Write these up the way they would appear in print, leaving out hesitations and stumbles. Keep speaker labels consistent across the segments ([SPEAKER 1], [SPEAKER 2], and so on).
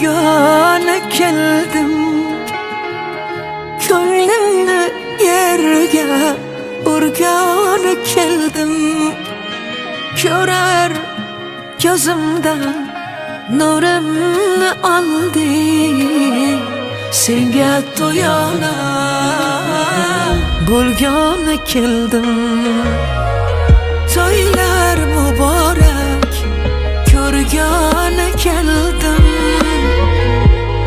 [SPEAKER 1] ko'rgani keldim. Ko'nglimni yerga urgani keldim. Ko'rar ko'zimdan nurimni oldi. Senga to'yona bo'lgani keldim. To'ylar muborak ko'rgani keldim.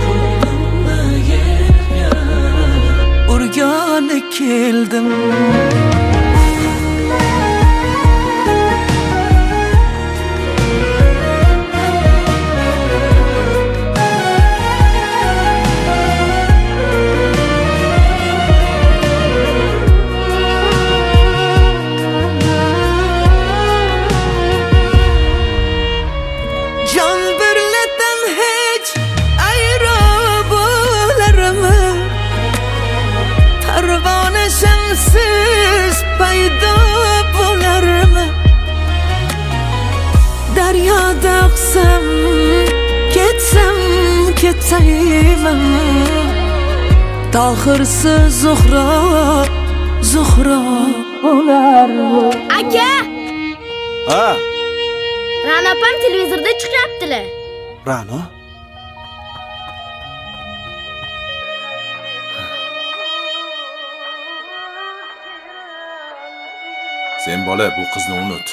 [SPEAKER 1] Ko'nglimni yerga urgani keldim. Sensiz paydo bo'larmi? Daryoda oqsam, ketsam ketayman. Tohirsiz Zuhro bo'larmi?
[SPEAKER 2] Aka!
[SPEAKER 3] Ha?
[SPEAKER 2] Ra'no opam televizorda chiqyaptilar.
[SPEAKER 3] Ra'no? Sen bola bu qizni unut.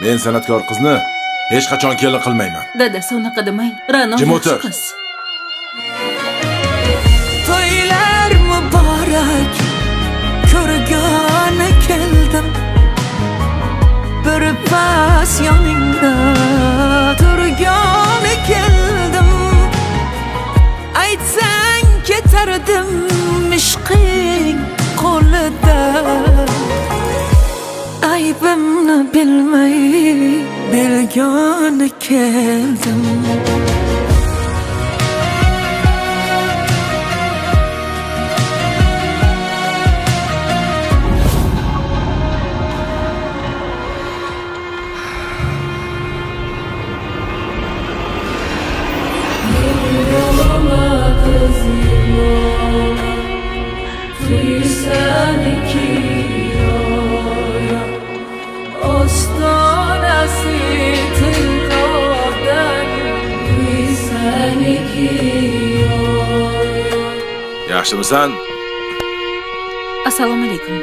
[SPEAKER 3] Men san'atkor qizni hech qachon kelin qilmayman.
[SPEAKER 4] Dadasi unaqa demang. Ra'no
[SPEAKER 3] Jim
[SPEAKER 4] yaxshi
[SPEAKER 3] o'tir.
[SPEAKER 4] qiz.
[SPEAKER 1] To'ylar muborak ko'rgani keldim. Bir pas yoningda turgani keldim. Aytsang ketardim ishqing qo'lida. Aybimni bilmay bilgani keldim.
[SPEAKER 3] Yaxshimisan?
[SPEAKER 4] Assalomu alaykum.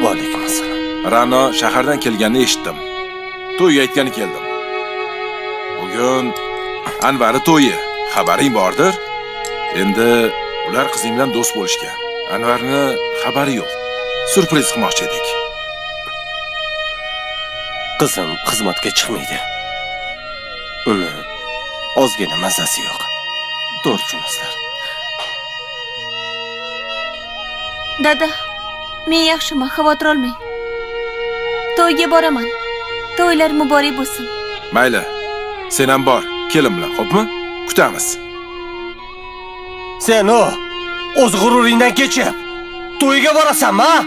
[SPEAKER 3] Va alaykum assalom. Ra'no shahardan kelganini eshitdim. To'yga aytgani keldim. Bugun Anvarning to'yi. Xabaring bordir? Endi ular qizing bilan do'st bo'lishgan. Anvarni xabari yo'q. Surpriz qilmoqchi edik.
[SPEAKER 5] Qizim xizmatga chiqmaydi. Uni ozgina mazasi yo'q. To'g'ri tushunasizlar.
[SPEAKER 4] Dada, men yaxshiman, xavotir olmang. To'yga boraman. To'ylar muborak bo'lsin.
[SPEAKER 3] Mayli. Sen ham bor, kelin bilan, xo'pmi? Kutamiz.
[SPEAKER 5] Sen o'z g'ururingdan kechib to'yga borasanmi, ha?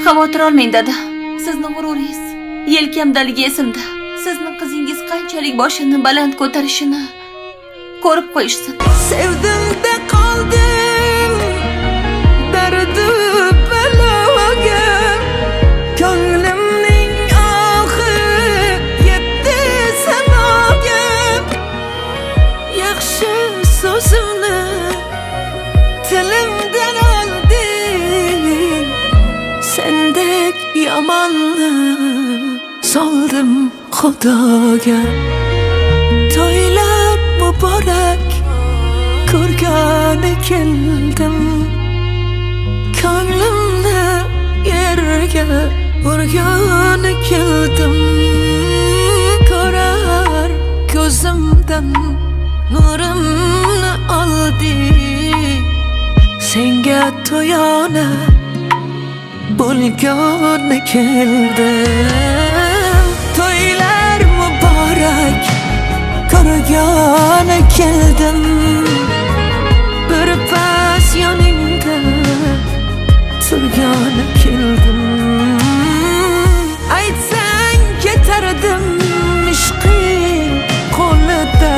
[SPEAKER 4] Xavotir olmang dada. Sizning g'ururingiz, yelkamdaligi esimda. Sizning qizingiz qanchalik boshini baland ko'tarishini ko'rib qo'yishsin.
[SPEAKER 1] Sevdimda qoldim dardi baloga. Ko'nglimning oxi yetdi samaga. Yaxshi so'zimni tilimdan olding. Sendek yomonni soldim Xudoga. To'ylar muborak ko'rgani keldim. Ko'nglimni yerga urgani keldim. Ko'rar ko'zimdan nurimni oldi. Senga to'yona bo'lgani keldim. To'ylar muborak ko'rgani keldim. Bir pas yoningda turgani keldim. Aytsang ketardim ishqing qo'lida.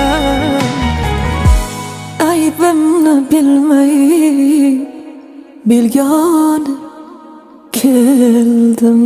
[SPEAKER 1] bilmay bilgona keldim.